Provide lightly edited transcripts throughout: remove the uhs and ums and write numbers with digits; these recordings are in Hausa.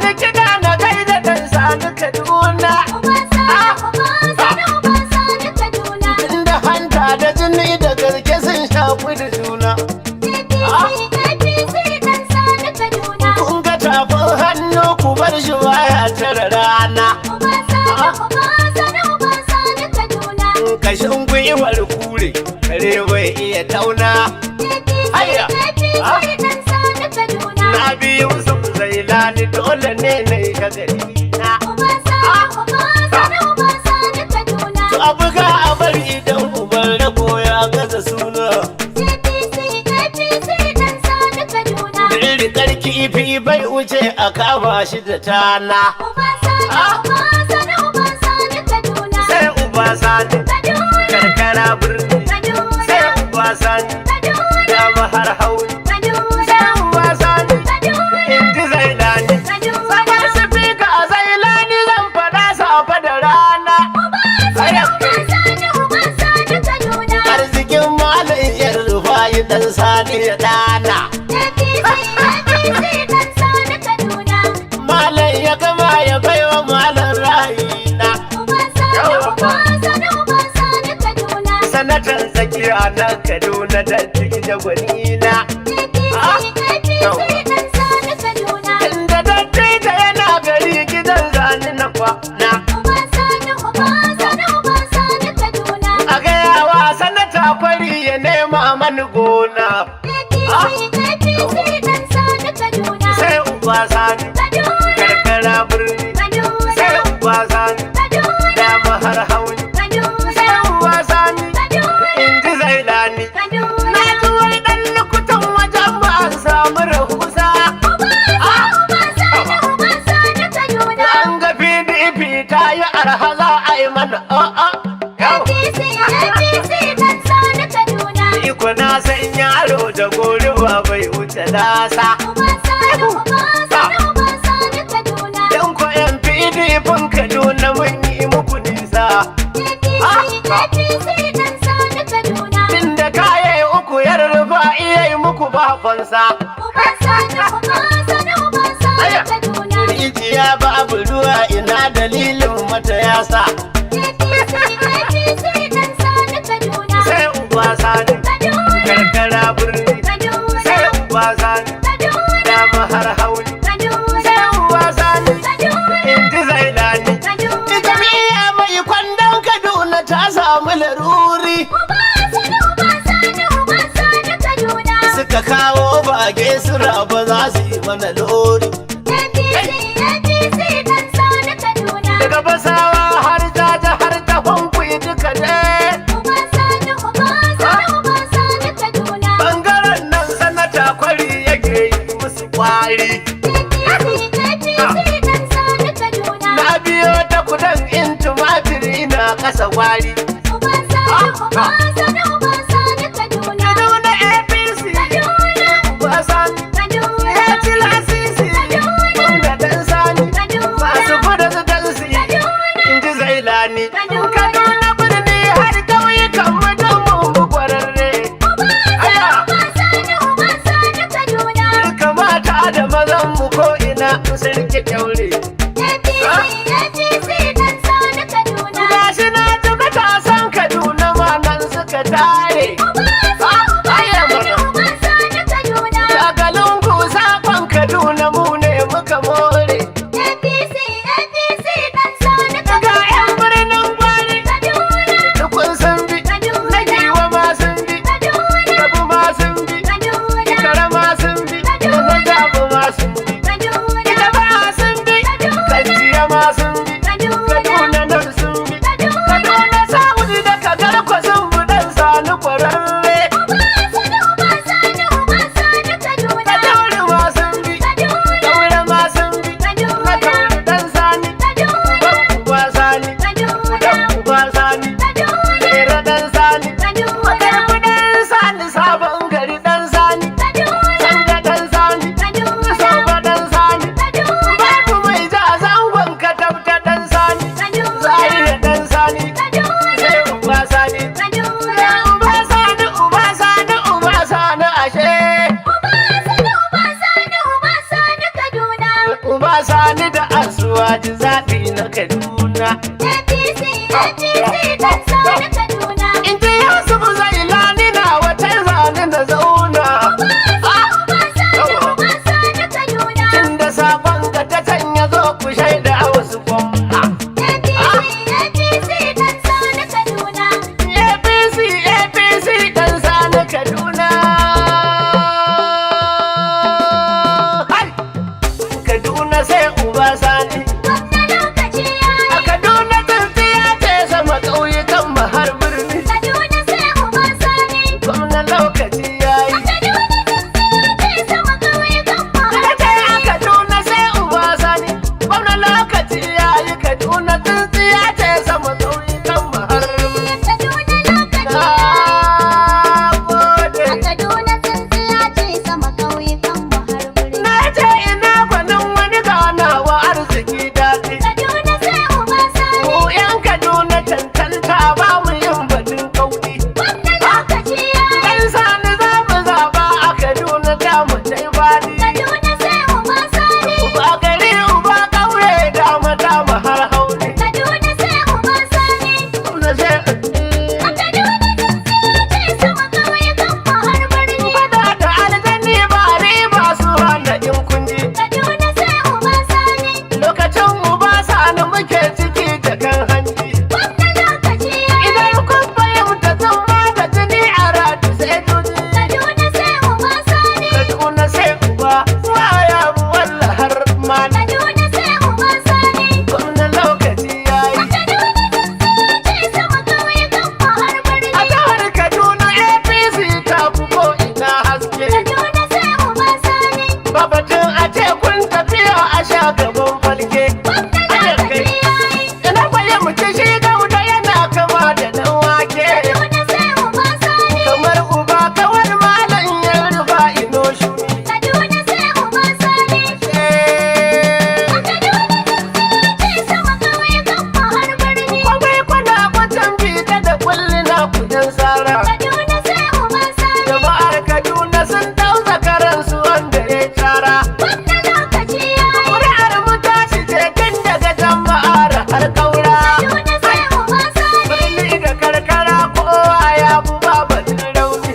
ni kiɗa na gaida ɗan sani Kaduna. Inda hanta da jini da garke sun shafi da juna. Kun ga tafin hannu ku bar shi baya tara rana. Kashin gwiwar kure kare bai iya tauna. Haya! Na biyu sun Zailani dole ne na yi gagari na. To a buga a bari idan uban rago ya gaza suna. Rikar kifi bai wuce a kama shi da tana. Sai uba sani karkara birni. Sai uba sani dama har hauni. Sai uba sani inji Zailani. Sabar sifika a Zailani zan faɗa safa da rana. Arzikin malin yan rufayi dan sani ya dana. Malam ya gama ya baiwa malam ra'ayina. Sanatan tsakiya na Kaduna da ciki da gwanina. Inda dattita yana gari gidan zani na kwana. A gayawa sanata kwari ya nema mani gona. Sai uba sani karkara birni. Sai uba sani dama har hauni. Sai uba sani inji Zailani. Na ji wani ɗan lukutan wajen ba an samu rahusa. An ga PDP ta yi arha za a yi mana a'a. Iko na san yaro da goruwa bai wuce nasa. Dan ko yan PDP Kaduna mun yi muku nisa. Tunda kaye uku yar rufa iya yi muku bafansa. Rijiya babu ruwa ina dalilin mata yasa. Sai uba sani karkara birni. Sai uba sani dama har hauni. Sai uba sani inji Zailani. Jami'a mai kwandon Kaduna ta samu laruri. Suka kawo bage su raba za su yi mana lori. Daga basawa har jaja har ta kwankwi duka ne. Bangaren nan sanata kwari yake yi musu kwari. Na biyo ta kudan in tumatiri na kasa gwari. Kaduna APC uba sani ya ci lasisi. Wanda dan sani masu fada su dansi inji Zailani. Kaduna birni har ƙauyukan mu don mun bi kwararre. Duka mata da mazan mu ko ina sun ki kyaure. Gashi na ji matasan Kaduna ma nan suka tare. Shagalin sakon Kaduna mu ne muka more. Ga 'yan birnin gwari dukun sun bi. Na giwa ma sun bi. Gabu ma sun bi. Ikara ma sun bi. Na jabu ma sun bi. Ita ba sun bi. Kajiya ma sun bi. Kaduna nan sun bi. Kaduna Saudi da Kagarko sun bi dan sani kwararre. Kaduna. APC, APC dan Sani Kaduna. In ji Yusuf Zailani na wata zane na zauna. Uba Sani Kaduna. Tun da sabon ga ta canya zo ku shaida a wasu gwamna. APC dan Sani Kaduna. APC, APC dan Sani Kaduna. Hai! Kaduna sai uba Sani. Gwamna lokaci yayi. A Kaduna tsintsiya ce sama ƙauyukan mu har birni. Kaduna sai uba Sani. Gwamna lokaci yayi. A Kaduna sai uba Sani. Gwamna lokaci yayi. Kaduna tsintsiya ce sama ƙauyukan mu har birni. Na ce ina gwanin wani ganawa arziki daɗi. Mu 'yan Kaduna cancanta ba mu yin batun kauɗi. Ɗan Sani za mu zaɓa a Kaduna ta mu tai faɗi. Uba gari uba ƙauye da mata mu har haure. Gwamna sai Fada da aljani ba riba su hana in kunji. Lokacin uba Sani muke ciki jakan hanji. Idan kun fahimta zan ba da jini a radu sai tuji. Kaduna sai uba waya walla har mani. Gwamna lokaci yayi. A jihar Kaduna APC ta fi ko ina haske. Babatun a ce kun tafiya a sha gaban falke. Ina fahimci shi gauda yana kama da ɗan wake. Kamar uba kawar malam ya rufa ino shuni. Kwamai kwana kwatan bita da kulli na kudan tsara. Jama'ar Kaduna sun dau zakaransu wanda ya tara. Kuri'ar mu tashi ce tun daga jama'ar har ƙaura. Birni da karkara kowa ya bu babatun rauni.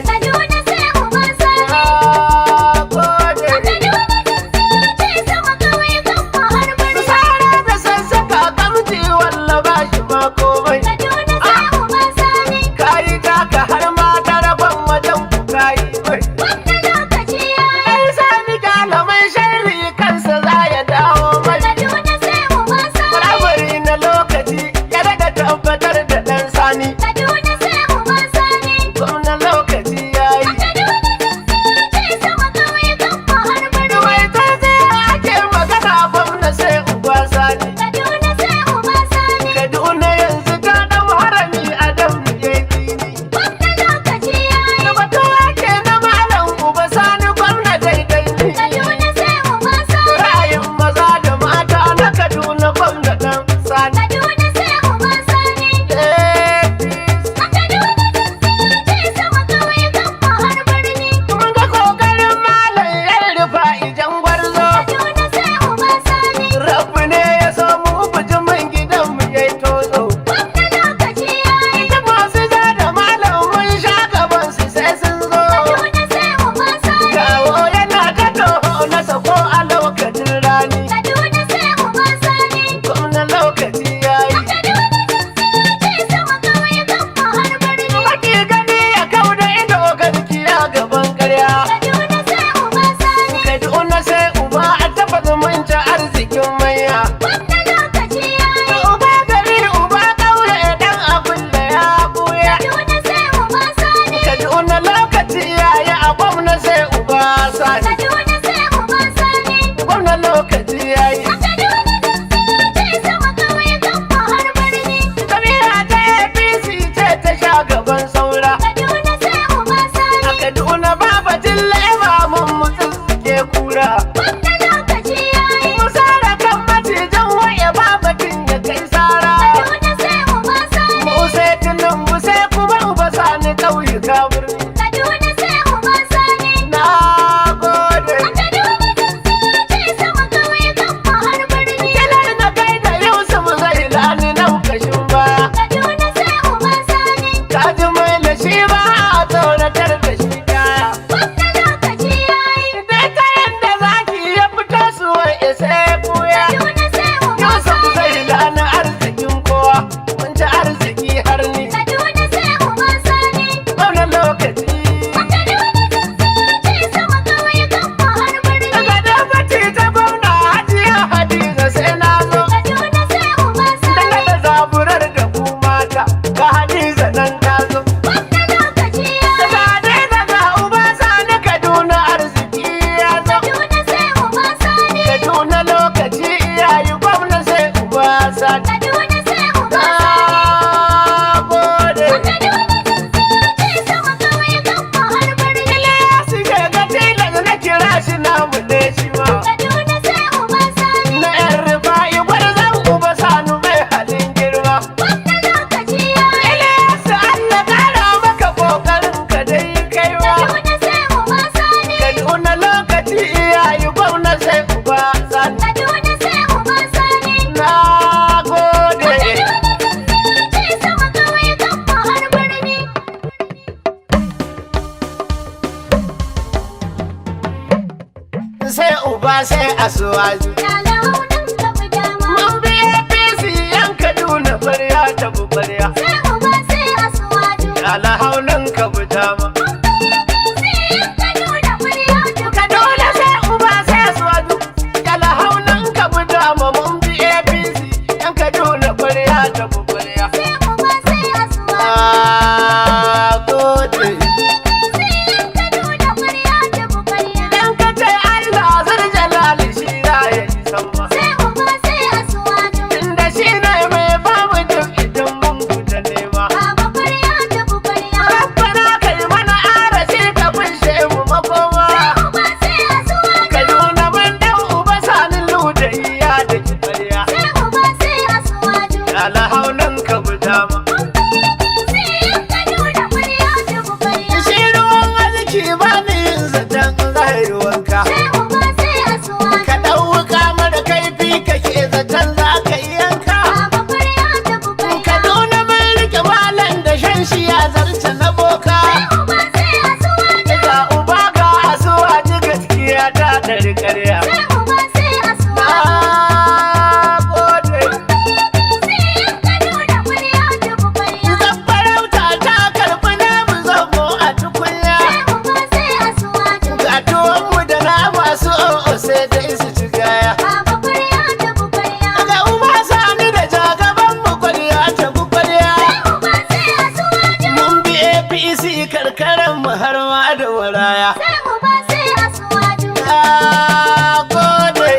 Sara da sassaka kamti walla ba shi ma komai. Kayi taka har ma tarafan wajen ku kayi mai. Ɗan Sani kalamai sharri kansa za ya dawo mai. Firamare na lokaci ya daga tabbatar da ɗan Sani. Gwamna lokaci ya yi. Mai ta zai ake magana gwamna sai uba Sani. Kaduna yanzu ta ɗau harami a damu ya yi fili. Da batu ake na malam uba Sani gwamna daidai ne. Ra'ayin maza da mata na Kaduna gwamna ɗan Sani. Mun ga kokarin malam yan rufa ijan gwarzo. Rabbi ne ya so mu bijimin gidan mu yayi tozo. Ita masu ja da malam mun sha gaban su sai sun zo. Gawo yana ta toho na sako a lokacin rani. Gwamna lokaci yayi. Baki gani ya kauda ido gaskiya gaban ƙarya. Kaduna sai uba a taɓa zumunci arzikin manya. Uba gari uba ƙauye dan abin da ya buya. Kaduna lokaci yayi a gwamna sai uba Sani. Gwamna lokaci yayi. Kabila ta APC ce ta sha gaban saura. A Kaduna babatin lema mun mutum suke kura. Musara kan macijin waye babatin ya kai sara. Mu sai Tinubu sai kuma uba Sani ƙauyuka birni. Na gode. Kilar na kai da Yusuf zai shi ba a tsoratar da shi kaya. Wanda lokaci yayi. Dai ta yanda zaki ya fito su wai isa ya buya. Kaduna sai uba Yusuf sani. zai lana arzikin kowa, mun ci arziki har ni. Kaduna sai uba sani. Wannan lokaci. Kaduna ce sama kawai kan mu har birni. Daga dabbaci ta gwamna Hajiya Hadiza sai na zo. Kaduna sai uba Daga sani. da zaburar da ku mata, ga Hadiza nan ta zo. Wanda lokaci yayi. Daga Hadiza ga uba sani Kaduna arziki ya zo. Kaduna sai uba sani. Kaduna lokaci iyayi gwamna sai uba sani. Kaduna sai uba Na sani. gode. Kaduna ce sama kawai kan mu har birni. Ilyas ke ga tilas na kira shi namu ne shi ma. Kaduna sai uba sani. Na yan rufa'i gwarzon uba sanu mai halin girma. Wanda lokaci yayi. Ilyas Allah kara maka kokarin ka dai kaiwa. Kaduna sai uba sani. Kaduna lokaci iyayi gwamna sai uba sani. Kaduna sai uba sani. Na gode. Ce sama kawai kan mu har birni. Sai uba sai asuwaju. Lala haunan tafi dama. Mun bi APC yan Kaduna barya ta bu barya. Sai uba sai asuwaju. Alhaunan ka bu dama. Sai yan Kaduna murya ta Kaduna sai uba sai asuwaju. Alhaunan ka bu dama mun bi APC yan Kaduna barya ta bu barya. sai uba sai asuwaju. Na gode. Sai yan Kaduna murya ta bukariya. Idan ka ce Allah zar jalali shi za ya yi sama. Sai uba sai asuwaju. Inda shi ne mai bamu duk idan mun fita nema. Baba murya ta bukariya. Rabbana kai mana arashi ka bushe mu makoma. Sai uba sai asuwaju. Kaduna mun dan uba sanin ludayya da kibarya. Sai uba sai asuwaju. Alhaunan ka bu dama. Sai yan Kaduna murya ta bukariya. Shi ruwan arziki ba ni yin zaton zai wanka. Sai uba sai asuwaju. Ka ɗauka mara kaifi kake zaton za ka yi yanka. Baba murya ta bukariya. Kaduna mun rike malam da shan shi ya zarce na boka. Sai uba sai asuwaju. Ga uba ga asuwa ji gaskiya ta ɗari ƙarya. Sai uba sai asuwaju. Na gode. Sai yan Kaduna murya ta bukariya. Zan farauta ta karɓi namu zango a tukunya. Sai uba sai asuwaju. Ga tuwonmu da nama su o'o sai dai su ci gaya. Baba murya ta bukariya. Ga uba sani da jagaban mu kwariya ta kwariya. Sai uba sai asuwaju. Mun bi APC karkaran mu har ma da waraya. Sai uba sai asuwaju. Na gode.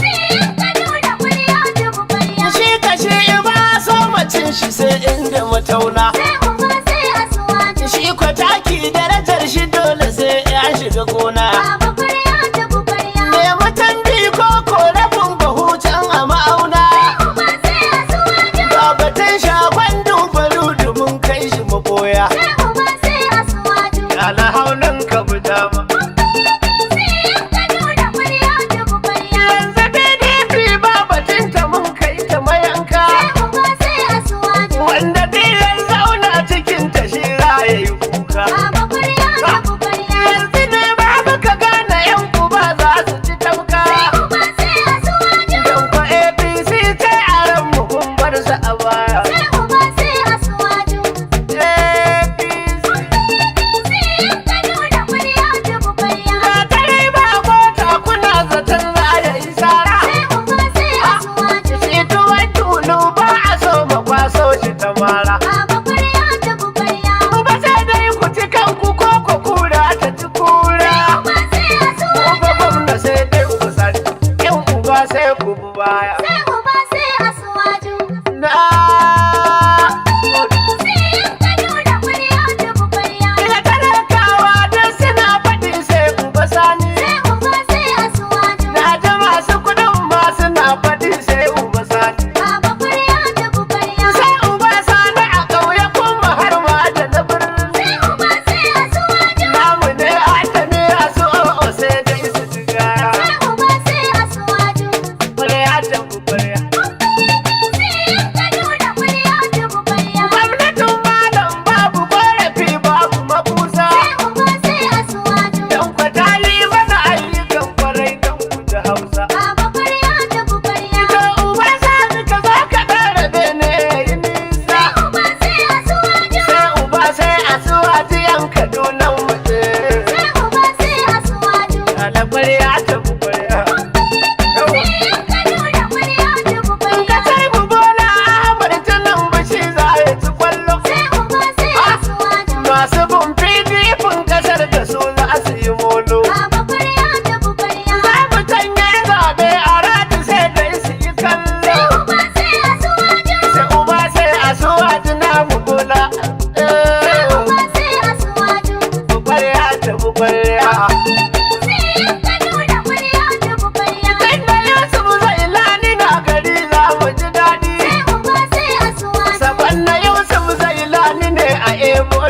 Sai yan Kaduna murya ta bukariya. Shi kashe ba so macin shi sai inda matauna. Sai uba sai asuwaju. Shi kwataki darajar shi dole sai ya shiga gona. Baba murya ta bukariya. Me mutan bi ko korafin bahu can a ma'auna. Sai uba sai asuwaju. Ga batun shagon dubaru mun kai shi maboya. Sai uba sai asuwaju. Alhaunan ka bu dama. Sai yan Kaduna murya ta bukariya. Yanzu PDP ba batun ta mun kai ta mayanka. Sai uba sai asuwaju. Wanda dilan zauna cikin ta shi za ya yi kuka. Baba murya ta bukariya. Yanzu ne babu ka gane yan uba za su ci tauka. Sai uba sai asuwaju. Don kwa APC ta yaran mu kun bar su a baya. Sai uba sai asuwaju. APC. Sai yan Kaduna murya ta bukariya. Ga kare ba mota kuna zaton za ya yi sara. Sai uba sai asuwaju. Shi tuwon tulu ba a so ma kwaso shi ta mara. Baba murya ta bukariya. Ba sai dai ku ci kawai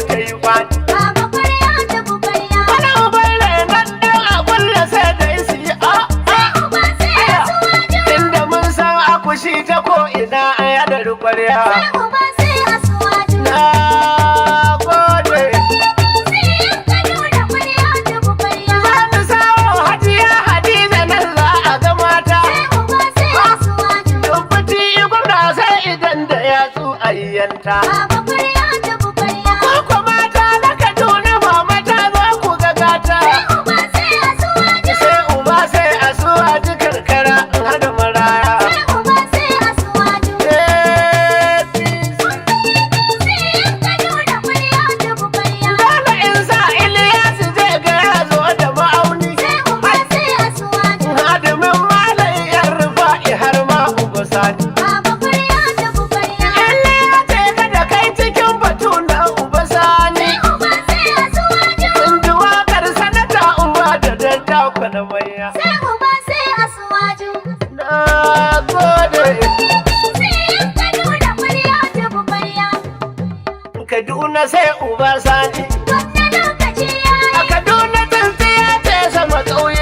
ta yi kwani. Baba ƙwarya ta buƙarya. Wani uban renon ɗan a kulle sai da isi yi a. Uba sai asuwaju. Inda mun san akushi ta ko ina a yadar ƙwarya. Uba sai asuwaju. Na gode. Sai yan Kaduna ƙwarya ta buƙarya. Za mu sawo Hajiya Hadiza nan za a ga mata. Uba sai asuwaju. Dubbuti gwamna sai idan da yatsu ayyanta. Baba ƙwarya ta buƙarya. Ko mata na Kaduna ba mata za ku ga gata. Uba sai asuwaju. Sai uba sai a suwa ji karkara in hada maraya. Uba sai asuwaju. Sai yan Kaduna ƙwarya ta buƙarya. Dole in sa Iliyasu zai ga ya zo da ma'auni. Uba sai asuwaju. Hadimin malam yan rufa'i har ma uba sani. Baba ƙwarya ta buƙarya. Lalle ya ce kada kai cikin batu na uba sani. Uba sai asuwaju. In ji waƙar sanata uba da daddakwa na manya. Sai uba sai asuwaju. Na gode. Sai yan Kaduna ƙwarya ta buƙarya. Kaduna sai uba sani. Gwamna lokaci ya yi. A Kaduna tsintsiya ce sama ƙauye.